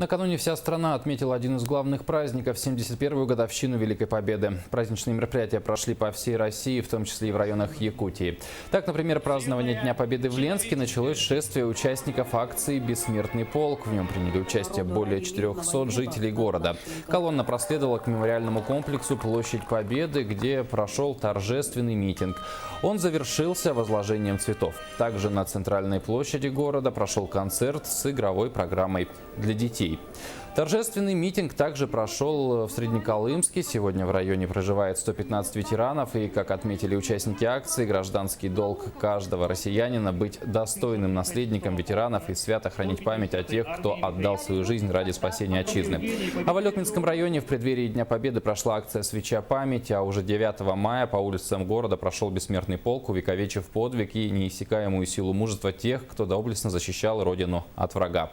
Накануне вся страна отметила один из главных праздников – 71-ю годовщину Великой Победы. Праздничные мероприятия прошли по всей России, в том числе и в районах Якутии. Так, например, празднование Дня Победы в Ленске началось с шествия участников акции «Бессмертный полк». В нем приняли участие более 400 жителей города. Колонна проследовала к мемориальному комплексу «Площадь Победы», где прошел торжественный митинг. Он завершился возложением цветов. Также на центральной площади города прошел концерт с игровой программой для детей. Торжественный митинг также прошел в Среднеколымске. Сегодня в районе проживает 115 ветеранов. И, как отметили участники акции, гражданский долг каждого россиянина – быть достойным наследником ветеранов и свято хранить память о тех, кто отдал свою жизнь ради спасения отчизны. А в Алекминском районе в преддверии Дня Победы прошла акция «Свеча памяти», а уже 9 мая по улицам города прошел бессмертный полк, увековечив подвиг и неиссякаемую силу мужества тех, кто доблестно защищал родину от врага.